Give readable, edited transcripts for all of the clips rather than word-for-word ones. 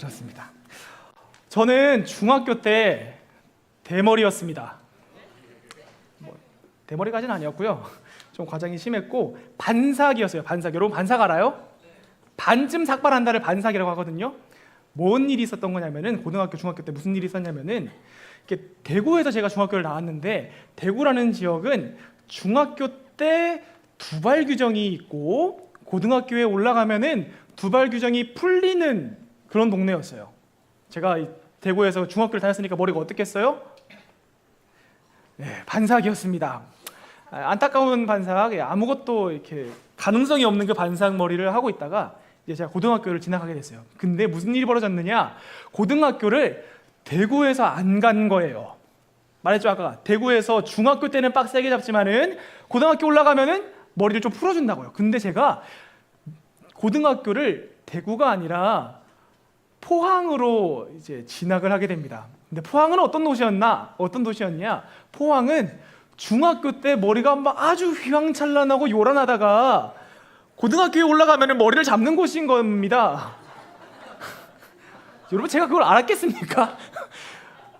그렇습니다. 저는 중학교 때 대머리였습니다. 대머리까지는 아니었고요. 좀 과장이 심했고 반삭이었어요. 반삭. 여러분 반삭 알아요? 반쯤 삭발한다를 반삭이라고 하거든요. 뭔 일이 있었던 거냐면은 고등학교, 중학교 때 무슨 일이 있었냐면은 이렇게 대구에서 제가 중학교를 나왔는데 대구라는 지역은 중학교 때 두발 규정이 있고 고등학교에 올라가면은 두발 규정이 풀리는 그런 동네였어요. 제가 대구에서 중학교를 다녔으니까 머리가 어떻겠어요? 네, 반삭이었습니다. 안타까운 반삭, 아무것도 이렇게 가능성이 없는 그 반삭 머리를 하고 있다가 이제 제가 고등학교를 진학하게 됐어요. 근데 무슨 일이 벌어졌느냐? 고등학교를 대구에서 안 간 거예요. 말했죠 아까. 대구에서 중학교 때는 빡세게 잡지만은 고등학교 올라가면은 머리를 좀 풀어준다고요. 근데 제가 고등학교를 대구가 아니라 포항으로 이제 진학을 하게 됩니다. 근데 포항은 어떤 도시였냐? 포항은 중학교 때 머리가 막 아주 휘황찬란하고 요란하다가 고등학교에 올라가면 머리를 잡는 곳인 겁니다. 여러분 제가 그걸 알았겠습니까?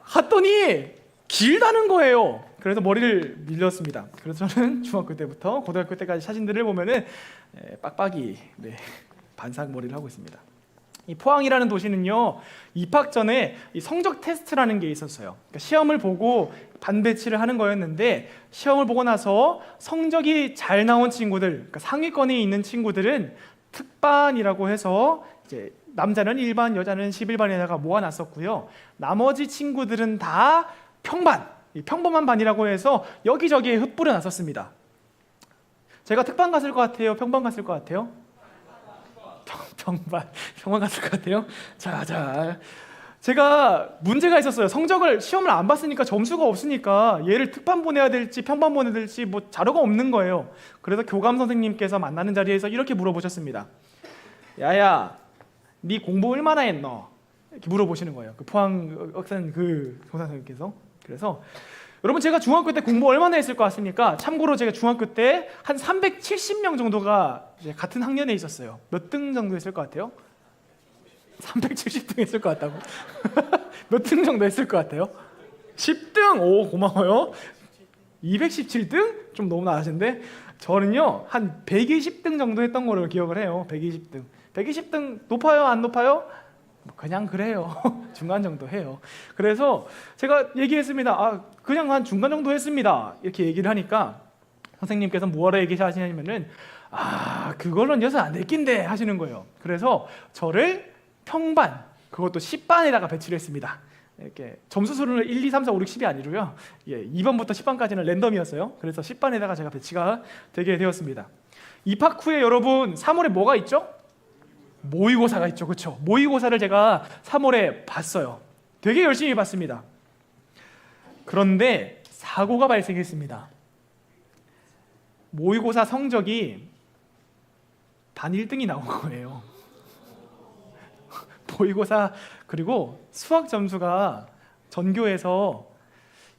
갔더니 길다는 거예요. 그래서 머리를 밀렸습니다. 그래서 저는 중학교 때부터 고등학교 때까지 사진들을 보면은 빡빡이 반삭 머리를 하고 있습니다. 이 포항이라는 도시는요, 입학 전에 이 성적 테스트라는 게 있었어요. 그러니까 시험을 보고 반 배치를 하는 거였는데 시험을 보고 나서 성적이 잘 나온 친구들, 그러니까 상위권에 있는 친구들은 특반이라고 해서 이제 남자는 1반, 여자는 11반에다가 모아놨었고요. 나머지 친구들은 다 평반, 평범한 반이라고 해서 여기저기에 흩뿌려 놨었습니다. 제가 특반 갔을 것 같아요? 평반 갔을 것 같아요? 평반 갔을 것 같아요. 자, 제가 문제가 있었어요. 시험을 안 봤으니까 점수가 없으니까 얘를 특반 보내야 될지 평반 보내야 될지 뭐 자료가 없는 거예요. 그래서 교감 선생님께서 만나는 자리에서 이렇게 물어보셨습니다. 야야, 네 공부 얼마나 했노? 이렇게 물어보시는 거예요. 그 포항 학생 그 교감 선생님께서. 그래서 여러분 제가 중학교 때 공부 얼마나 했을 것 같습니까? 참고로 제가 중학교 때 한 370명 정도가 이제 같은 학년에 있었어요. 몇 등 정도 했을 것 같아요? 370등 했을 것 같다고? 몇 등 정도 했을 것 같아요? 10등! 오 고마워요. 217등? 좀 너무 나으신데 저는요 한 120등 정도 했던 걸로 기억을 해요. 120등. 120등 높아요? 안 높아요? 그냥 그래요. 중간 정도 해요. 그래서 제가 얘기했습니다. 그냥 한 중간 정도 했습니다. 이렇게 얘기를 하니까 선생님께서 뭐하러 얘기하시냐면은 그걸로는 녀석 안 될 낀데 하시는 거예요. 그래서 저를 평반, 그것도 10반에다가 배치를 했습니다. 이렇게 점수 수를 1, 2, 3, 4, 5, 6, 10이 아니고요. 2번부터 10반까지는 랜덤이었어요. 그래서 10반에다가 제가 배치가 되게 되었습니다. 입학 후에 여러분 3월에 뭐가 있죠? 모의고사가 있죠. 그렇죠? 모의고사를 제가 3월에 봤어요. 되게 열심히 봤습니다. 그런데 사고가 발생했습니다. 모의고사 성적이 반 1등이 나온 거예요. 모의고사 그리고 수학 점수가 전교에서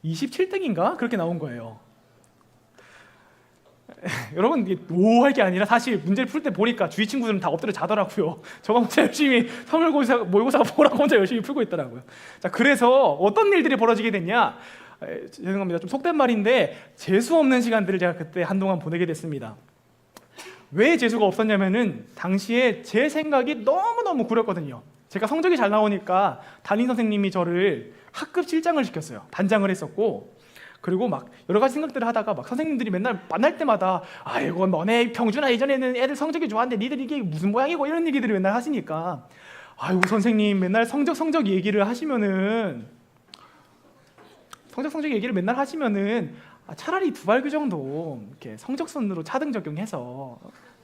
27등인가? 그렇게 나온 거예요. 여러분 오할 게 아니라 사실 문제를 풀 때 보니까 주위 친구들은 다 엎드려 자더라고요. 저가 혼자 열심히 모의고사 보라고 혼자 열심히 풀고 있더라고요. 자, 그래서 어떤 일들이 벌어지게 됐냐? 죄송합니다. 좀 속된 말인데 재수 없는 시간들을 제가 그때 한동안 보내게 됐습니다. 왜 재수가 없었냐면은 당시에 제 생각이 너무너무 구렸거든요. 제가 성적이 잘 나오니까 담임 선생님이 저를 학급 실장을 시켰어요. 반장을 했었고 그리고 막 여러 가지 생각들을 하다가 막 선생님들이 맨날 만날 때마다 아이고 너네 평준화 예전에는 애들 성적이 좋았는데 니들 이게 무슨 모양이고 이런 얘기들을 맨날 하시니까 아이고 선생님 맨날 성적 얘기를 하시면은 성적 얘기를 맨날 하시면은 차라리 두발 규정도 이렇게 성적선으로 차등 적용해서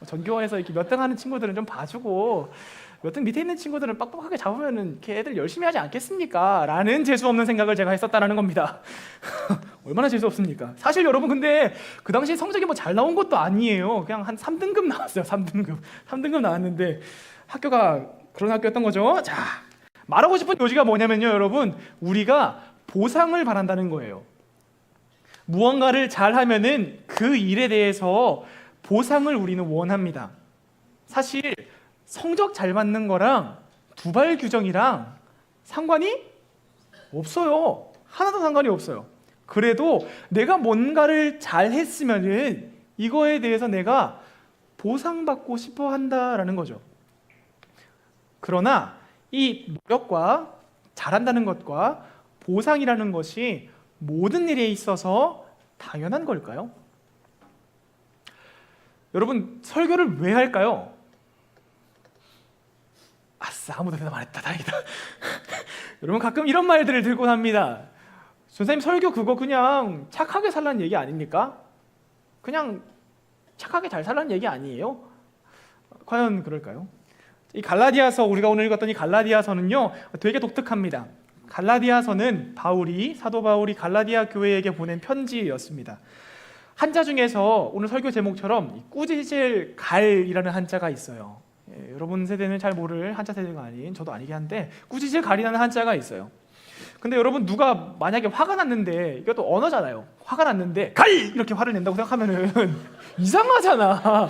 전교에서 이렇게 몇 등 하는 친구들은 좀 봐주고 몇 등 밑에 있는 친구들은 빡빡하게 잡으면은 이렇게 애들 열심히 하지 않겠습니까? 라는 재수 없는 생각을 제가 했었다라는 겁니다. 얼마나 재수 없습니까? 사실 여러분 근데 그 당시에 성적이 뭐 잘 나온 것도 아니에요. 그냥 한 3등급 나왔어요. 3등급 나왔는데 학교가 그런 학교였던 거죠. 자, 말하고 싶은 요지가 뭐냐면요, 여러분 우리가 보상을 바란다는 거예요. 무언가를 잘하면은 그 일에 대해서 보상을 우리는 원합니다. 사실 성적 잘 받는 거랑 두발 규정이랑 상관이 없어요. 하나도 상관이 없어요. 그래도 내가 뭔가를 잘 했으면은 이거에 대해서 내가 보상받고 싶어 한다라는 거죠. 그러나 이 노력과 잘한다는 것과 보상이라는 것이 모든 일에 있어서 당연한 걸까요? 여러분, 설교를 왜 할까요? 아싸, 아무도 대답 안 했다. 다행이다. 여러분, 가끔 이런 말들을 들고 합니다. 선생님, 설교 그거 그냥 착하게 살라는 얘기 아닙니까? 그냥 착하게 잘 살라는 얘기 아니에요? 과연 그럴까요? 이 갈라디아서, 우리가 오늘 읽었던 이 갈라디아서는요 되게 독특합니다. 갈라디아서는 사도 바울이 갈라디아 교회에게 보낸 편지였습니다. 한자 중에서 오늘 설교 제목처럼 꾸짖을 갈이라는 한자가 있어요. 여러분 세대는 잘 모를 한자 세대가 아닌 저도 아니긴 한데 꾸짖을 갈이라는 한자가 있어요. 근데 여러분, 누가 만약에 화가 났는데, 이것도 언어잖아요. 화가 났는데 갈! 이렇게 화를 낸다고 생각하면은 이상하잖아.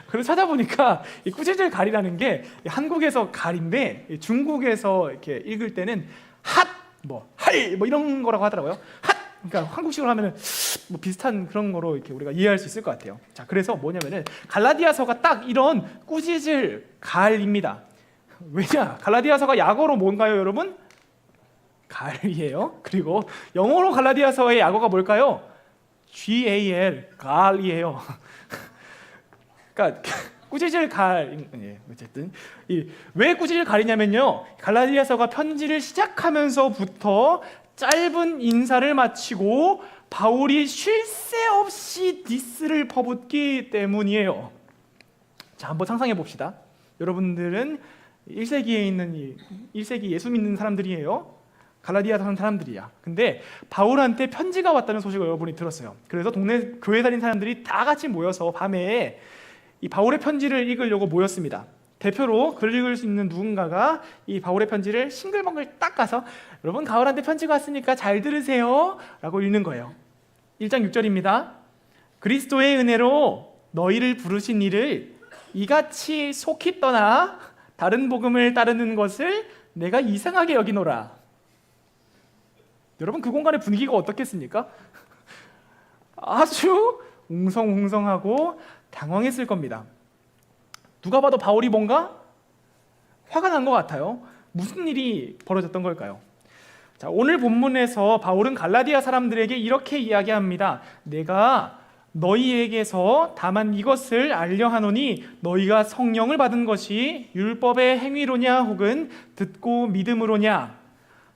그래서 찾아보니까 이 꾸짖을 갈이라는 게 한국에서 갈인데 중국에서 이렇게 읽을 때는 핫! 할! 이런 거라고 하더라고요. 핫! 그러니까 한국식으로 하면은 비슷한 그런 거로 이렇게 우리가 이해할 수 있을 것 같아요. 자, 그래서 뭐냐면은 갈라디아서가 딱 이런 꾸짖을 갈입니다. 왜냐? 갈라디아서가 약어로 뭔가요, 여러분? 갈이에요. 그리고 영어로 갈라디아서의 약어가 뭘까요? GAL, 갈이에요. 그러니까 꾸짖을 갈, 어쨌든 왜 꾸짖을 갈이냐면요, 갈라디아서가 편지를 시작하면서부터 짧은 인사를 마치고 바울이 쉴 새 없이 디스를 퍼붓기 때문이에요. 자, 한번 상상해 봅시다. 여러분들은 1세기에 있는 1세기 예수 믿는 사람들이에요. 갈라디아 사는 사람들이야. 근데 바울한테 편지가 왔다는 소식을 여러분이 들었어요. 그래서 동네 교회 다니는 사람들이 다 같이 모여서 밤에 이 바울의 편지를 읽으려고 모였습니다. 대표로 글을 읽을 수 있는 누군가가 이 바울의 편지를 싱글벙글 닦아서 여러분, 바울한테 편지가 왔으니까 잘 들으세요 라고 읽는 거예요. 1장 6절입니다. 그리스도의 은혜로 너희를 부르신 이를 이같이 속히 떠나 다른 복음을 따르는 것을 내가 이상하게 여기노라. 여러분, 그 공간의 분위기가 어떻겠습니까? 아주 웅성웅성하고 당황했을 겁니다. 누가 봐도 바울이 뭔가 화가 난 것 같아요. 무슨 일이 벌어졌던 걸까요? 자, 오늘 본문에서 바울은 갈라디아 사람들에게 이렇게 이야기합니다. 내가 너희에게서 다만 이것을 알려 하노니 너희가 성령을 받은 것이 율법의 행위로냐 혹은 듣고 믿음으로냐.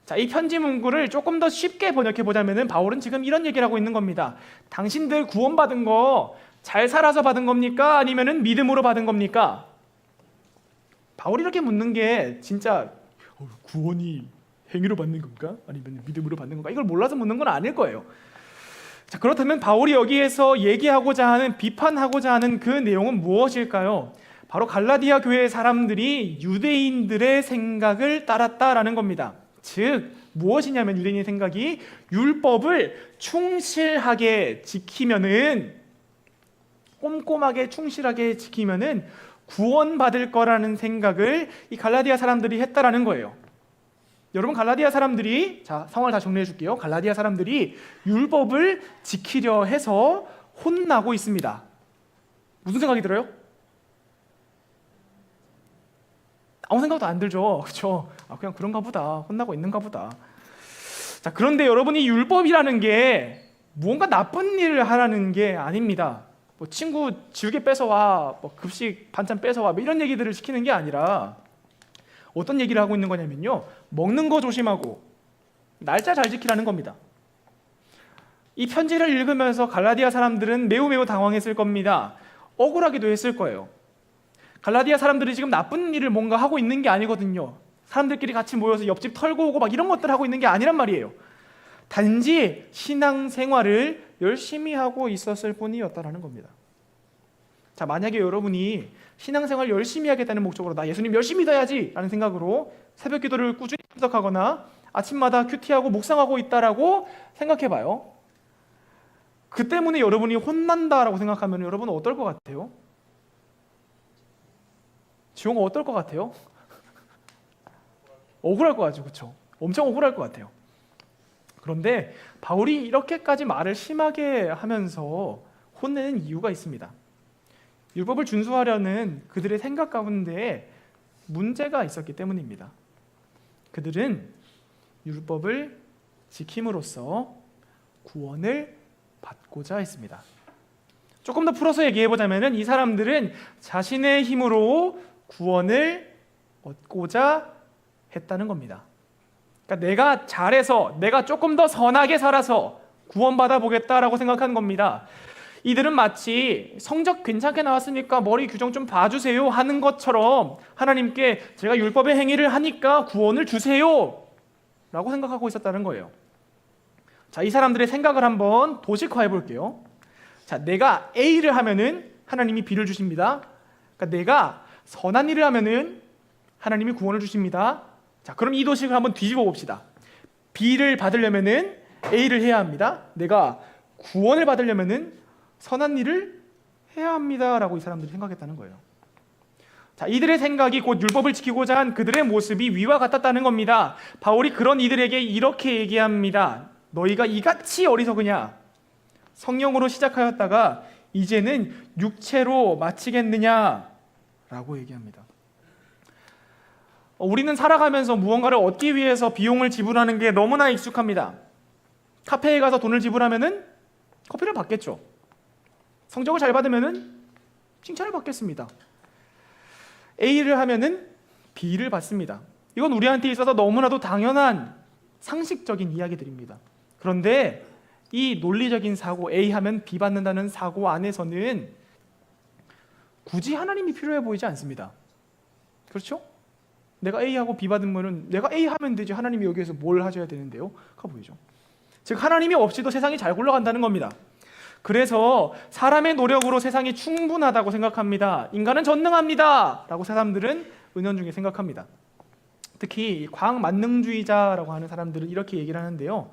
자, 이 편지 문구를 조금 더 쉽게 번역해 보자면은 바울은 지금 이런 얘기를 하고 있는 겁니다. 당신들 구원받은 거 잘 살아서 받은 겁니까? 아니면은 믿음으로 받은 겁니까? 바울이 이렇게 묻는 게 진짜 구원이 행위로 받는 건가? 아니면 믿음으로 받는 건가? 이걸 몰라서 묻는 건 아닐 거예요. 자, 그렇다면 바울이 여기에서 얘기하고자 하는, 비판하고자 하는 그 내용은 무엇일까요? 바로 갈라디아 교회의 사람들이 유대인들의 생각을 따랐다라는 겁니다. 즉, 무엇이냐면 유대인의 생각이 율법을 충실하게 지키면은, 꼼꼼하게 충실하게 지키면은 구원받을 거라는 생각을 이 갈라디아 사람들이 했다라는 거예요. 여러분, 갈라디아 사람들이, 자, 상황을 다 정리해 줄게요. 갈라디아 사람들이 율법을 지키려 해서 혼나고 있습니다. 무슨 생각이 들어요? 아무 생각도 안 들죠. 그렇죠? 그냥 그런가 보다. 혼나고 있는가 보다. 자, 그런데 여러분이 율법이라는 게 무언가 나쁜 일을 하라는 게 아닙니다. 친구 지우개 뺏어와, 급식 반찬 뺏어와, 이런 얘기들을 시키는 게 아니라 어떤 얘기를 하고 있는 거냐면요, 먹는 거 조심하고 날짜 잘 지키라는 겁니다. 이 편지를 읽으면서 갈라디아 사람들은 매우 당황했을 겁니다. 억울하기도 했을 거예요. 갈라디아 사람들이 지금 나쁜 일을 뭔가 하고 있는 게 아니거든요. 사람들끼리 같이 모여서 옆집 털고 오고 이런 것들 하고 있는 게 아니란 말이에요. 단지 신앙생활을 열심히 하고 있었을 뿐이었다라는 겁니다. 자, 만약에 여러분이 신앙생활 열심히 하겠다는 목적으로 나 예수님 열심히 믿어야지 라는 생각으로 새벽 기도를 꾸준히 참석하거나 아침마다 큐티하고 묵상하고 있다라고 생각해봐요. 그 때문에 여러분이 혼난다라고 생각하면 여러분은 어떨 것 같아요? 지용아, 어떨 것 같아요? 억울할 것 같죠, 그렇죠? 엄청 억울할 것 같아요. 그런데 바울이 이렇게까지 말을 심하게 하면서 혼내는 이유가 있습니다. 율법을 준수하려는 그들의 생각 가운데 문제가 있었기 때문입니다. 그들은 율법을 지킴으로써 구원을 받고자 했습니다. 조금 더 풀어서 얘기해보자면 이 사람들은 자신의 힘으로 구원을 얻고자 했다는 겁니다. 그러니까 내가 잘해서, 내가 조금 더 선하게 살아서 구원받아 보겠다라고 생각한 겁니다. 이들은 마치 성적 괜찮게 나왔으니까 머리 규정 좀 봐주세요 하는 것처럼 하나님께 제가 율법의 행위를 하니까 구원을 주세요 라고 생각하고 있었다는 거예요. 자, 이 사람들의 생각을 한번 도식화해 볼게요. 자, 내가 A를 하면은 하나님이 B를 주십니다. 그러니까 내가 선한 일을 하면은 하나님이 구원을 주십니다. 자, 그럼 이 도식을 한번 뒤집어 봅시다. B를 받으려면은 A를 해야 합니다. 내가 구원을 받으려면은 선한 일을 해야 합니다라고 이 사람들이 생각했다는 거예요. 자, 이들의 생각이 곧 율법을 지키고자 한 그들의 모습이 위와 같았다는 겁니다. 바울이 그런 이들에게 이렇게 얘기합니다. 너희가 이같이 어리석으냐? 성령으로 시작하였다가 이제는 육체로 마치겠느냐? 라고 얘기합니다. 우리는 살아가면서 무언가를 얻기 위해서 비용을 지불하는 게 너무나 익숙합니다. 카페에 가서 돈을 지불하면은 커피를 받겠죠. 성적을 잘 받으면은 칭찬을 받겠습니다. A를 하면은 B를 받습니다. 이건 우리한테 있어서 너무나도 당연한 상식적인 이야기들입니다. 그런데 이 논리적인 사고, A 하면 B 받는다는 사고 안에서는 굳이 하나님이 필요해 보이지 않습니다. 그렇죠? 내가 A하고 B 받으면은 내가 A 하면 되지 하나님이 여기에서 뭘 하셔야 되는데요? 가 보이죠. 즉 하나님이 없이도 세상이 잘 굴러간다는 겁니다. 그래서 사람의 노력으로 세상이 충분하다고 생각합니다. 인간은 전능합니다 라고 사람들은 은연중에 생각합니다. 특히 과학 만능주의자라고 하는 사람들은 이렇게 얘기를 하는데요.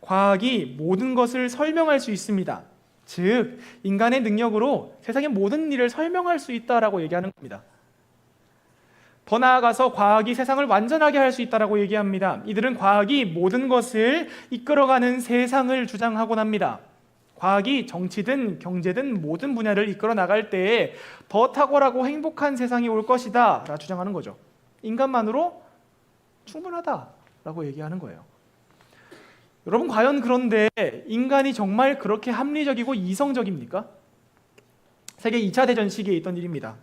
과학이 모든 것을 설명할 수 있습니다. 즉 인간의 능력으로 세상의 모든 일을 설명할 수 있다라고 얘기하는 겁니다. 더 나아가서 과학이 세상을 완전하게 할 수 있다라고 얘기합니다. 이들은 과학이 모든 것을 이끌어가는 세상을 주장하곤 합니다. 과학이 정치든 경제든 모든 분야를 이끌어 나갈 때에 더 탁월하고 행복한 세상이 올 것이다 라고 주장하는 거죠. 인간만으로 충분하다라고 얘기하는 거예요. 여러분 과연 그런데 인간이 정말 그렇게 합리적이고 이성적입니까? 세계 2차 대전 시기에 있던 일입니다.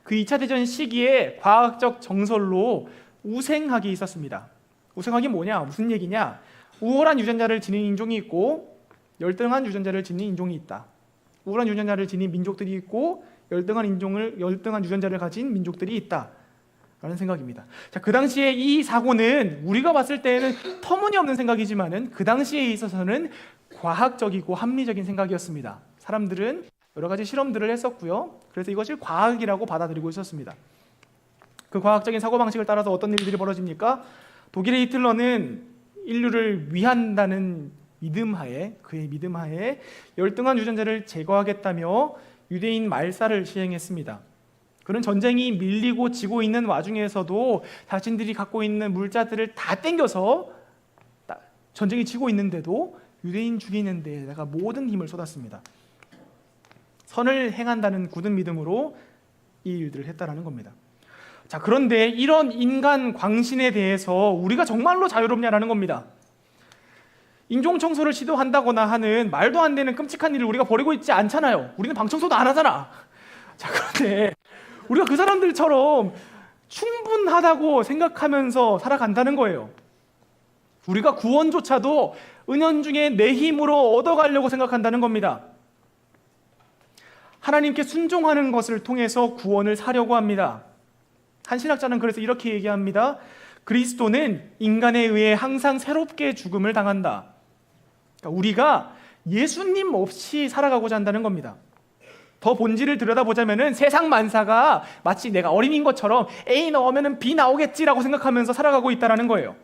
그 2차 대전 시기에 과학적 정설로 우생학이 있었습니다. 우생학이 뭐냐? 무슨 얘기냐? 우월한 유전자를 지닌 인종이 있고 열등한 유전자를 지닌 인종이 있다. 우월한 유전자를 지닌 민족들이 있고 열등한 유전자를 가진 민족들이 있다. 라는 생각입니다. 자, 그 당시에 이 사고는 우리가 봤을 때는 터무니없는 생각이지만은 그 당시에 있어서는 과학적이고 합리적인 생각이었습니다. 사람들은 여러 가지 실험들을 했었고요. 그래서 이것을 과학이라고 받아들이고 있었습니다. 그 과학적인 사고방식을 따라서 어떤 일들이 벌어집니까? 독일의 히틀러는 인류를 위한다는 그의 믿음 하에 열등한 유전자를 제거하겠다며 유대인 말살을 시행했습니다. 그런 전쟁이 밀리고 지고 있는 와중에서도 자신들이 갖고 있는 물자들을 다 땡겨서 전쟁이 지고 있는데도 유대인 죽이는 데에다가 모든 힘을 쏟았습니다. 선을 행한다는 굳은 믿음으로 이 일들을 했다라는 겁니다. 자, 그런데 이런 인간 광신에 대해서 우리가 정말로 자유롭냐라는 겁니다. 인종 청소를 시도한다거나 하는 말도 안 되는 끔찍한 일을 우리가 벌이고 있지 않잖아요. 우리는 방 청소도 안 하잖아. 자, 그런데 우리가 그 사람들처럼 충분하다고 생각하면서 살아간다는 거예요. 우리가 구원조차도 은연중에 내 힘으로 얻어가려고 생각한다는 겁니다. 하나님께 순종하는 것을 통해서 구원을 사려고 합니다. 한 신학자는 그래서 이렇게 얘기합니다. 그리스도는 인간에 의해 항상 새롭게 죽음을 당한다. 그러니까 우리가 예수님 없이 살아가고자 한다는 겁니다. 더 본질을 들여다보자면 세상 만사가 마치 내가 어린이인 것처럼 A 넣으면 B 나오겠지라고 생각하면서 살아가고 있다는 거예요.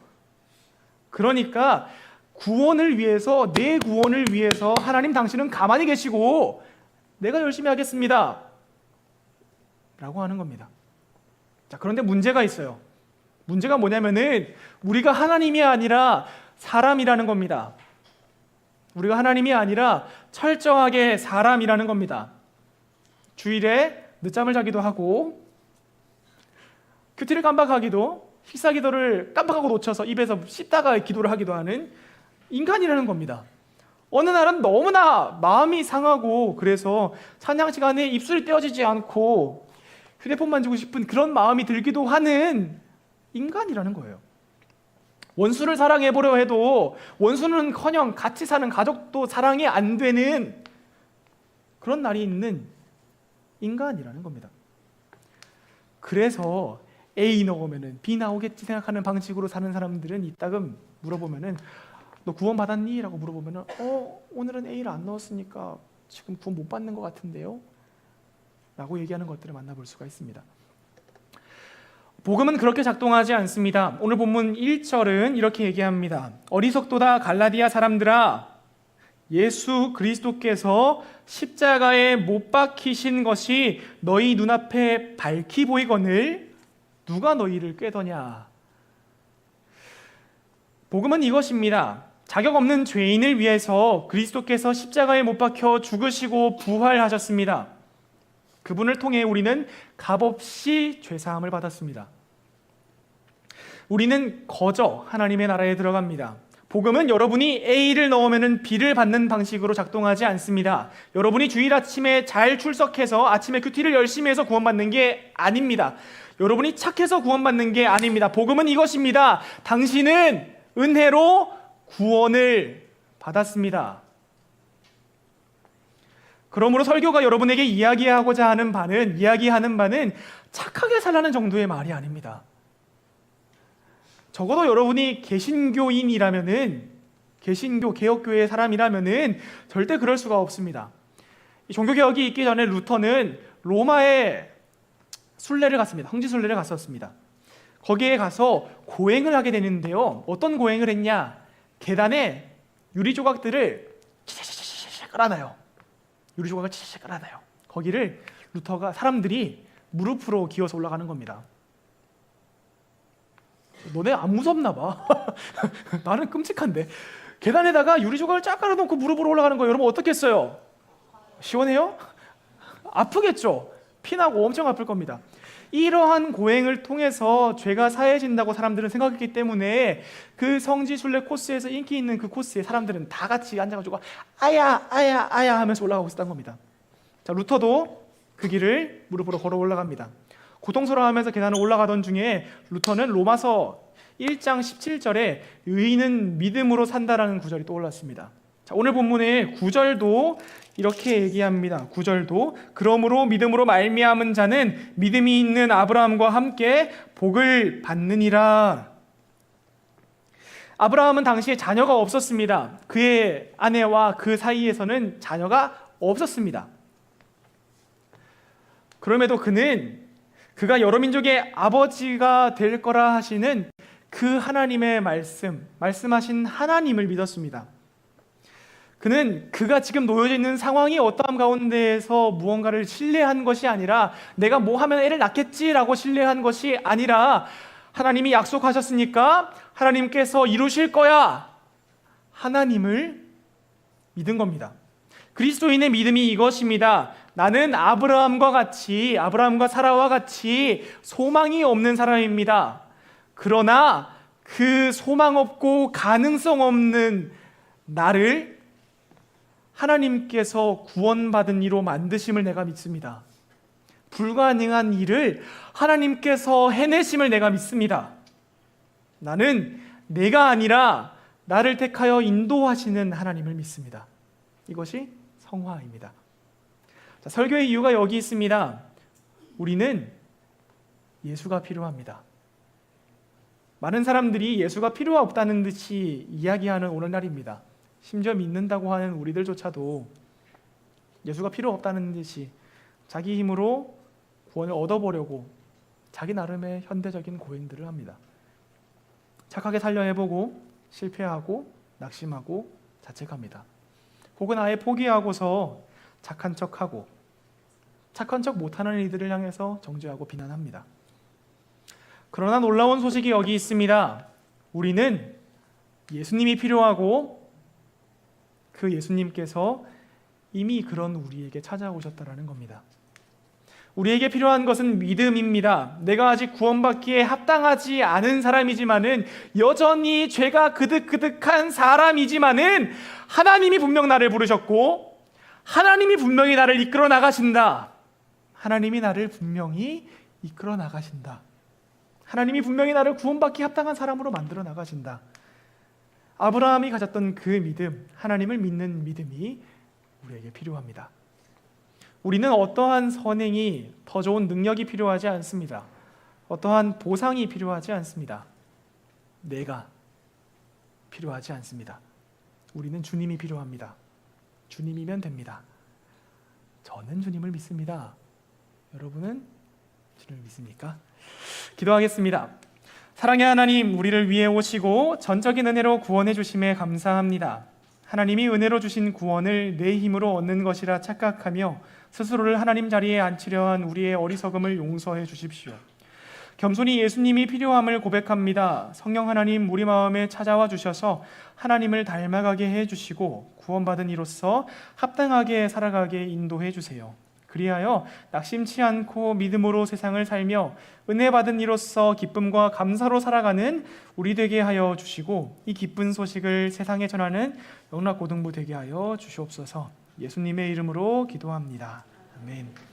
그러니까 구원을 위해서, 내 구원을 위해서 하나님 당신은 가만히 계시고 내가 열심히 하겠습니다 라고 하는 겁니다. 자, 그런데 문제가 있어요. 문제가 뭐냐면은 우리가 하나님이 아니라 사람이라는 겁니다. 우리가 하나님이 아니라 철저하게 사람이라는 겁니다. 주일에 늦잠을 자기도 하고 큐티를 깜빡하기도, 식사 기도를 깜빡하고 놓쳐서 입에서 씹다가 기도를 하기도 하는 인간이라는 겁니다. 어느 날은 너무나 마음이 상하고 그래서 찬양 시간에 입술이 떼어지지 않고 휴대폰 만지고 싶은 그런 마음이 들기도 하는 인간이라는 거예요. 원수를 사랑해보려 해도 원수는커녕 같이 사는 가족도 사랑이 안 되는 그런 날이 있는 인간이라는 겁니다. 그래서 A 넣으면 B 나오겠지 생각하는 방식으로 사는 사람들은 이따금 물어보면은 너 구원 받았니? 라고 물어보면은 오늘은 A를 안 넣었으니까 지금 구원 못 받는 것 같은데요? 라고 얘기하는 것들을 만나볼 수가 있습니다. 복음은 그렇게 작동하지 않습니다. 오늘 본문 1절은 이렇게 얘기합니다. 어리석도다 갈라디아 사람들아, 예수 그리스도께서 십자가에 못 박히신 것이 너희 눈앞에 밝히 보이거늘 누가 너희를 꾀더냐. 복음은 이것입니다. 자격 없는 죄인을 위해서 그리스도께서 십자가에 못 박혀 죽으시고 부활하셨습니다. 그분을 통해 우리는 값없이 죄사함을 받았습니다. 우리는 거저 하나님의 나라에 들어갑니다. 복음은 여러분이 A를 넣으면 B를 받는 방식으로 작동하지 않습니다. 여러분이 주일 아침에 잘 출석해서 아침에 큐티를 열심히 해서 구원받는 게 아닙니다. 여러분이 착해서 구원받는 게 아닙니다. 복음은 이것입니다. 당신은 은혜로 구원을 받았습니다. 그러므로 설교가 여러분에게 이야기하는 바는 착하게 살라는 정도의 말이 아닙니다. 적어도 여러분이 개신교인이라면은, 개신교 개혁교회의 사람이라면은 절대 그럴 수가 없습니다. 종교개혁이 있기 전에 루터는 로마에 순례를 갔습니다. 성지순례를 갔었습니다. 거기에 가서 고행을 하게 되는데요. 어떤 고행을 했냐? 계단에 유리 조각들을 깔아놔요. 유리 조각을 깔아놔요. 거기를 루터가 사람들이 무릎으로 기어서 올라가는 겁니다. 너네 안 무섭나 봐. 나는 끔찍한데. 계단에다가 유리 조각을 쫙 깔아놓고 무릎으로 올라가는 거예요. 여러분 어떻겠어요? 시원해요? 아프겠죠? 피나고 엄청 아플 겁니다. 이러한 고행을 통해서 죄가 사해진다고 사람들은 생각했기 때문에 그 성지순례 코스에서 인기 있는 그 코스에 사람들은 다 같이 앉아가지고 아야 아야 아야 하면서 올라가고 있었던 겁니다. 자, 루터도 그 길을 무릎으로 걸어 올라갑니다. 고통스러워하면서 계단을 올라가던 중에 루터는 로마서 1장 17절에 의인은 믿음으로 산다라는 구절이 떠올랐습니다. 자, 오늘 본문의 9절도 이렇게 얘기합니다. 9절도 그러므로 믿음으로 말미암은 자는 믿음이 있는 아브라함과 함께 복을 받느니라. 아브라함은 당시에 자녀가 없었습니다. 그의 아내와 그 사이에서는 자녀가 없었습니다. 그럼에도 그가 여러 민족의 아버지가 될 거라 하시는 그 하나님의 말씀하신 하나님을 믿었습니다. 그가 지금 놓여져 있는 상황이 어떠한 가운데에서 무언가를 신뢰한 것이 아니라 내가 뭐 하면 애를 낳겠지라고 신뢰한 것이 아니라 하나님이 약속하셨으니까 하나님께서 이루실 거야, 하나님을 믿은 겁니다. 그리스도인의 믿음이 이것입니다. 나는 아브라함과 사라와 같이 소망이 없는 사람입니다. 그러나 그 소망 없고 가능성 없는 나를 하나님께서 구원받은 이로 만드심을 내가 믿습니다. 불가능한 일을 하나님께서 해내심을 내가 믿습니다. 나는 내가 아니라 나를 택하여 인도하시는 하나님을 믿습니다. 이것이 성화입니다. 자, 설교의 이유가 여기 있습니다. 우리는 예수가 필요합니다. 많은 사람들이 예수가 필요 없다는 듯이 이야기하는 오늘날입니다. 심지어 믿는다고 하는 우리들조차도 예수가 필요 없다는 듯이 자기 힘으로 구원을 얻어보려고 자기 나름의 현대적인 고행들을 합니다. 착하게 살려 해보고 실패하고 낙심하고 자책합니다. 혹은 아예 포기하고서 착한 척하고 착한 척 못하는 이들을 향해서 정죄하고 비난합니다. 그러나 놀라운 소식이 여기 있습니다. 우리는 예수님이 필요하고 그 예수님께서 이미 그런 우리에게 찾아오셨다라는 겁니다. 우리에게 필요한 것은 믿음입니다. 내가 아직 구원받기에 합당하지 않은 사람이지만은, 여전히 죄가 그득그득한 사람이지만은, 하나님이 분명 나를 부르셨고 하나님이 분명히 나를 이끌어 나가신다. 하나님이 나를 분명히 이끌어 나가신다. 하나님이 분명히 나를 구원받기 합당한 사람으로 만들어 나가신다. 아브라함이 가졌던 그 믿음, 하나님을 믿는 믿음이 우리에게 필요합니다. 우리는 어떠한 선행이, 더 좋은 능력이 필요하지 않습니다. 어떠한 보상이 필요하지 않습니다. 내가 필요하지 않습니다. 우리는 주님이 필요합니다. 주님이면 됩니다. 저는 주님을 믿습니다. 여러분은 주님을 믿습니까? 기도하겠습니다. 사랑의 하나님, 우리를 위해 오시고 전적인 은혜로 구원해 주심에 감사합니다. 하나님이 은혜로 주신 구원을 내 힘으로 얻는 것이라 착각하며 스스로를 하나님 자리에 앉히려 한 우리의 어리석음을 용서해 주십시오. 겸손히 예수님이 필요함을 고백합니다. 성령 하나님, 우리 마음에 찾아와 주셔서 하나님을 닮아가게 해주시고 구원받은 이로써 합당하게 살아가게 인도해 주세요. 그리하여 낙심치 않고 믿음으로 세상을 살며 은혜 받은 이로써 기쁨과 감사로 살아가는 우리 되게 하여 주시고, 이 기쁜 소식을 세상에 전하는 영락고등부 되게 하여 주시옵소서. 예수님의 이름으로 기도합니다. 아멘.